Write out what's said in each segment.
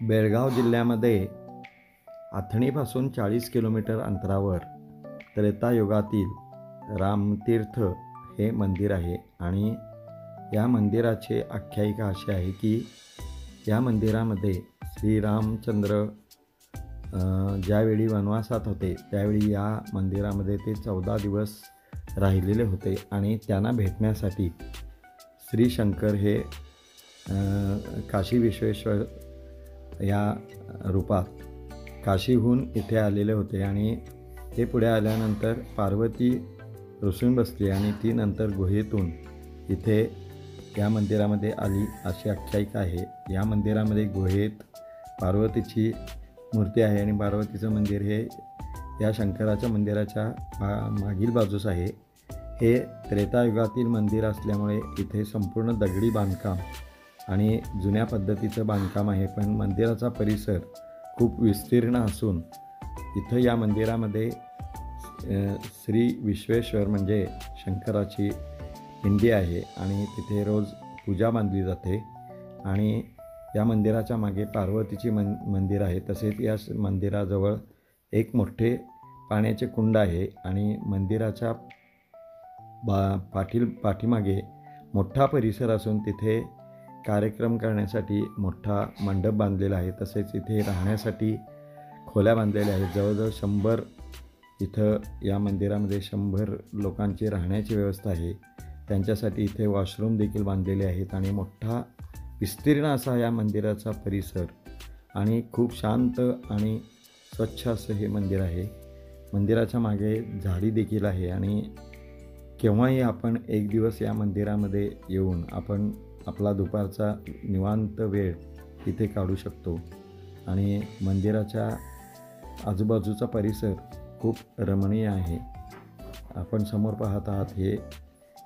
बेळगाव जिल्ह्यामध्ये आथणीपासून 40 किलोमीटर अंतरावर त्रेतायुगातील रामतीर्थ हे मंदिर आहे आणि या मंदिराची आख्यायिका अशी आहे की या मंदिरामध्ये श्रीरामचंद्र ज्यावेळी वनवासात होते त्यावेळी या मंदिरामध्ये ते 14 दिवस राहिलेले होते आणि त्यांना भेटण्यासाठी श्री शंकर हे काशी विश्वेश्वर या रूपात काशीहून इथे आलेले होते आणि ते पुढे आल्यानंतर पार्वती रुसून बसली आणि ती नंतर गुहेतून इथे या मंदिरामध्ये आली अशी आख्यायिका आहे। या मंदिरामध्ये गुहेत पार्वतीची मूर्ती आहे आणि पार्वतीचं मंदिर हे या शंकराच्या मंदिराच्या मागील बाजूस आहे। हे त्रेतायुगातील मंदिर असल्यामुळे इथे संपूर्ण दगडी बांधकाम आणि जुन्या पद्धतीचं बांधकाम आहे, पण मंदिराचा परिसर खूप विस्तीर्ण असून इथं या मंदिरामध्ये श्री विश्वेश्वर म्हणजे शंकराची पिंडी आहे आणि तिथे रोज पूजा मानली जाते आणि या मंदिराच्या मागे पार्वतीची मंदिर आहे। तसेच या मंदिराजवळ एक मोठे पाण्याचे कुंड आहे आणि मंदिराच्या पाठीमागे मोठा परिसर असून तिथे कार्यक्रम करण्यासाठी मोठा मंडप बांधलेला आहे। तसेच इथे राहण्यासाठी खोल्या बांधलेल्या आहेत। जवळजवळ 100 इथं या मंदिरामध्ये 100 लोकांची राहण्याची व्यवस्था आहे। त्यांच्यासाठी इथे वॉशरूम देखील बांधलेले आहेत आणि मोठा विस्तीर्ण असा या मंदिराचा परिसर आणि खूप शांत आणि स्वच्छ असं हे मंदिर आहे। मंदिराच्या मागे झाडी देखील आहे आणि केव्हाही आपण एक दिवस या मंदिरामध्ये येऊन आपण आपला दुपारचा निवांत वेळ इथे काढू शकतो आणि मंदिराच्या आजूबाजूचा परिसर खूप रमणीय आहे। आपण समोर पाहत आहात हे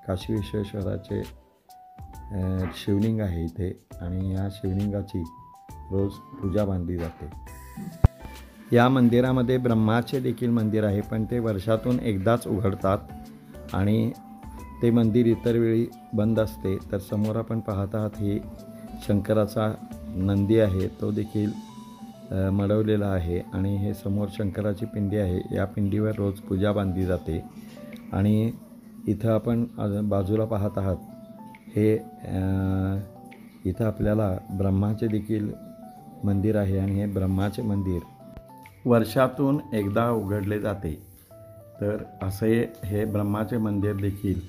काशी विश्वेश्वराचे शिवलिंग आहे इथे आणि या शिवलिंगाची रोज पूजा बांधली जाते। या मंदिरामध्ये ब्रह्माचे देखील मंदिर आहे, पण ते वर्षातून एकदाच उघडतात आणि ते मंदिर इतर वेळी बंद असते। तर समोर आपण पाहत आहात हे शंकराचा नंदी आहे, तो देखील मडवलेला आहे आणि हे समोर शंकराची पिंडी आहे। या पिंडीवर रोज पूजा बांधली जाते आणि इथं आपण बाजूला पाहत आहात हे इथं आपल्याला ब्रह्माचे देखील मंदिर आहे आणि हे ब्रह्माचे मंदिर वर्षातून एकदा उघडले जाते। तर असे हे ब्रह्माचे मंदिर देखील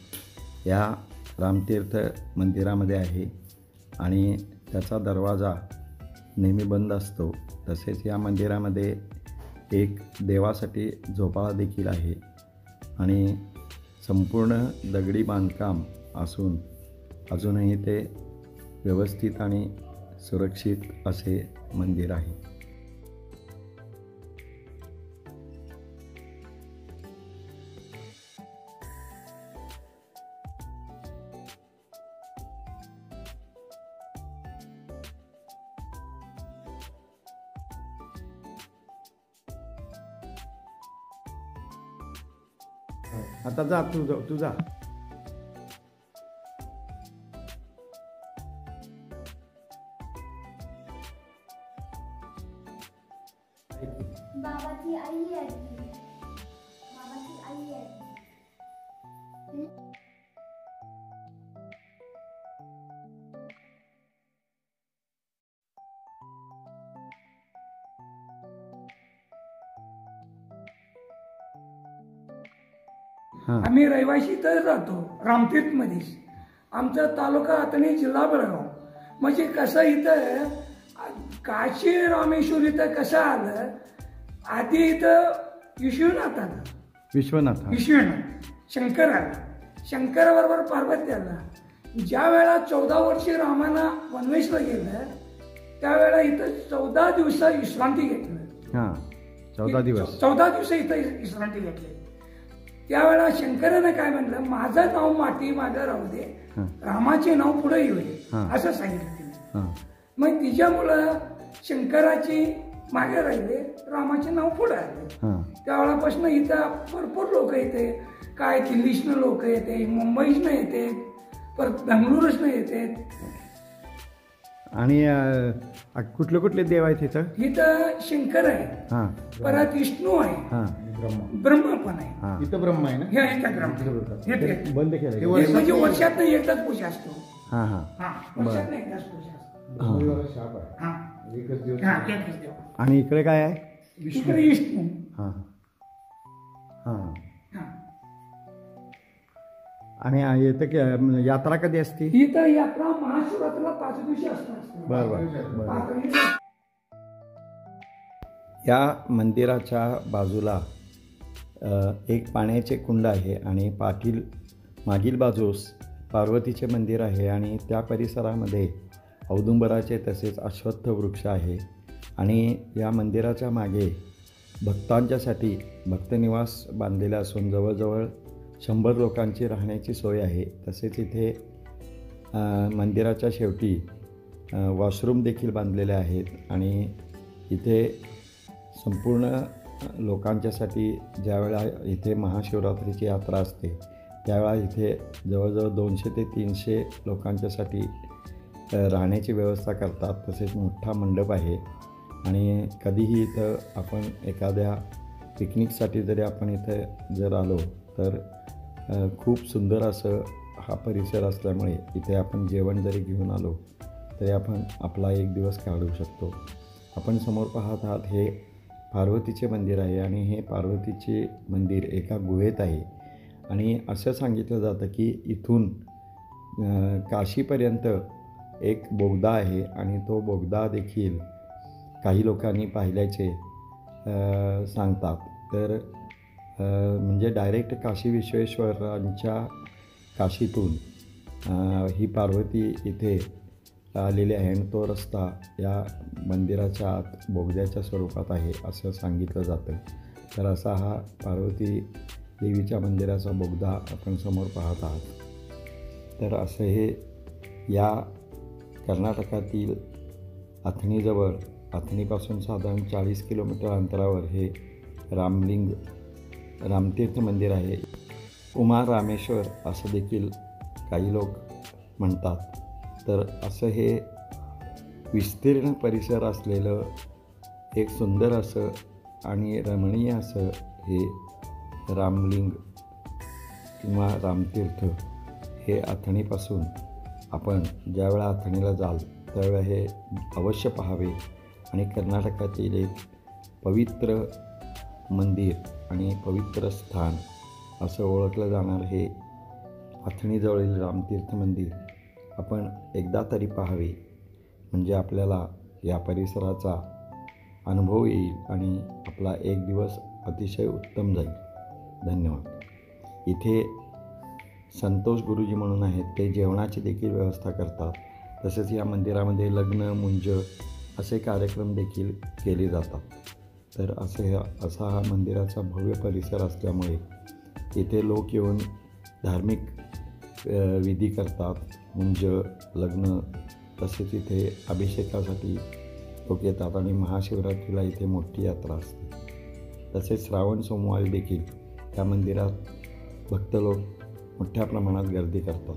या रामतीर्थ मंदिरामध्ये आहे आणि त्याचा दरवाजा नेहमी बंद असतो। तसेच या मंदिरामध्ये एक देवासाठी झोपाळा देखील आहे आणि संपूर्ण दगडी बांधकाम असून अजूनही ते व्यवस्थित आणि सुरक्षित असे मंदिर आहे। आता जा तू जा। बाबाची आई आहे। बाबाची आई आहे। आम्ही रहिवाशी इथं राहतो रामतीर्थमध्येच। आमचा तालुका आथणी जिल्हा बेळगाव। म्हणजे कसं इथं काशी रामेश्वर इथं कसं आलं, आधी इथं विश्वनाथ शंकर आला, शंकराबरोबर पार्वती आला। ज्या वेळा 14 वर्षी रामानं वनवेशला गेलं त्यावेळेला इथं 14 दिवस विश्रांती घेतलं। 14 दिवस इथं विश्रांती घेतली। त्यावेळेला शंकरानं काय म्हणलं, माझं नाव माती मागं राहू दे, रामाचे नाव पुढे येऊ दे असं सांगितलं तिने। मग तिच्यामुळं शंकराची मागे राहिले, रामाचे नाव पुढे आले। त्यावेळेपासून इथं भरपूर लोक येते, काय दिल्लीतनं लोक येते, मुंबईतनं येते, परत बेंगळुरूतनं येते। आणि कुठले कुठले देव आहेत तिथं? इथं शंकर आहे, हां परत विष्णू आहे, हां ब्रह्मा पण आहे. हां. इथं ब्रह्म आहे ना? हे इथं ब्रह्मा. हे बंद केलं हे म्हणजे वर्षात एकदाच पूजा असतो. हां हां हा, वर्षात एकदाच पूजा असतो. रविवार शाप आहे. हा, एकच दिवस. हा, एकच देव. आणि इकडे काय आहे? इकडे विष्णू. हां हां. हा. आणि इथं यात्रा कधी असते? इथं यात्रा महाशिवरात्रीला 5 दिवशी असतात. बरं बरं. 5 दिवशी. या मंदिराच्या बाजूला एक पाण्याचे कुंड आहे आणि मागील बाजूस पार्वतीचे मंदिर आहे आणि त्या परिसरामध्ये औदुंबराचे तसेच अश्वत्थ वृक्ष आहे. आणि या मंदिराच्या मागे भक्तांच्यासाठी भक्तनिवास बांधलेला असून जवळजवळ 100 लोकांची राहण्याची सोय आहे. तसेच इथे मंदिराच्या शेवटी वॉशरूम देखील बांधलेले आहेत आणि इथे संपूर्ण लोकांच्यासाठी ज्यावेळा इथे महाशिवरात्रीची यात्रा असते त्यावेळा इथे जवळजवळ 200 ते 300 लोकांच्यासाठी राहण्याची व्यवस्था करतात. तसेच मोठा मंडप आहे आणि कधीही इथं आपण एखाद्या पिकनिकसाठी जरी आपण इथं जर आलो तर खूप सुंदर असं हा परिसर असल्यामुळे इथे आपण जेवण जरी घेऊन आलो तरी आपण आपला एक दिवस काढू शकतो. आपण समोर पाहत आहात हे पार्वतीचे मंदिर आहे आणि हे पार्वतीचे मंदिर एका गुहेत आहे. आणि असं सांगितलं जातं की इथून काशीपर्यंत एक बोगदा आहे आणि तो बोगदा देखील काही लोकांनी पाहिल्याचे सांगतात. तर म्हणजे डायरेक्ट काशी विश्वेश्वरांच्या काशीतून ही पार्वती इथे आलेली आहे आणि तो रस्ता या मंदिराच्या आत बोगद्याच्या स्वरूपात आहे असं सांगितलं जातं. तर असा हा पार्वती देवीच्या मंदिराचा बोगदा आपण समोर पाहत आहात. तर असं हे या कर्नाटकातील अथणीजवळ अथणीपासून साधारण 40 किलोमीटर अंतरावर हे रामतीर्थ मंदिर आहे. उमा रामेश्वर असं देखील काही लोक म्हणतात. तर असं हे विस्तीर्ण परिसर असलेलं एक सुंदर असं आणि रमणीय असं हे रामलिंग किंवा रामतीर्थ हे अथणीपासून आपण ज्यावेळा अथणीला जाल त्यावेळा हे अवश्य पाहावे. आणि कर्नाटकातील एक पवित्र मंदिर आणि पवित्र स्थान असं ओळखलं जाणार हे अथणीजवळील रामतीर्थ मंदिर आपण एकदा तरी पाहावे. म्हणजे आपल्याला या परिसराचा अनुभव येईल आणि आपला एक दिवस अतिशय उत्तम जाईल. धन्यवाद. इथे संतोष गुरुजी म्हणून आहेत, ते जेवणाची देखील व्यवस्था करतात. तसेच या मंदिरामध्ये लग्न मुंज असे कार्यक्रम देखील केले जातात. तर असा हा मंदिराचा भव्य परिसर असल्यामुळे इथे लोक येऊन धार्मिक विधी करतात. मुंज, लग्न, तसेच इथे अभिषेकासाठी लोक येतात आणि महाशिवरात्रीला इथे मोठी यात्रा असते. तसेच श्रावण सोमवारी देखील त्या मंदिरात भक्त लोक मोठ्या प्रमाणात गर्दी करतात.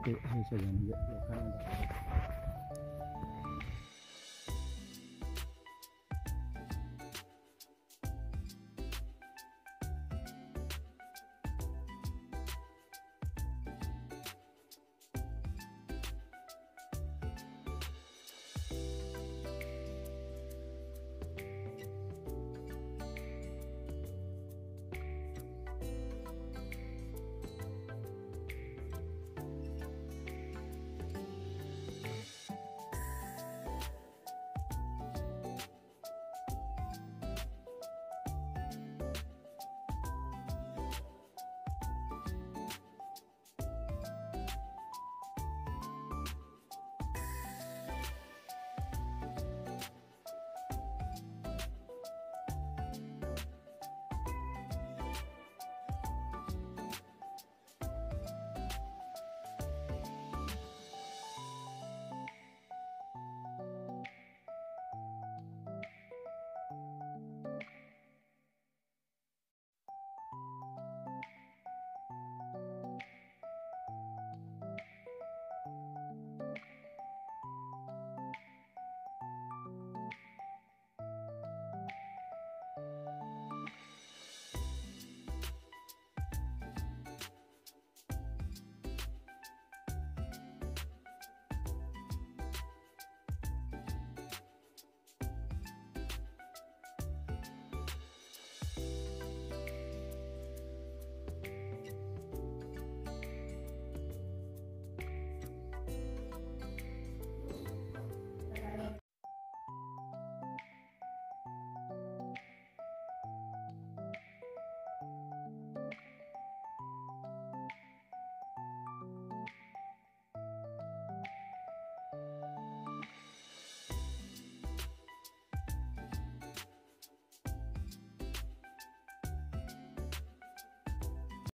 ते हे सगळं म्हणजे लोकांना दाखवायचं.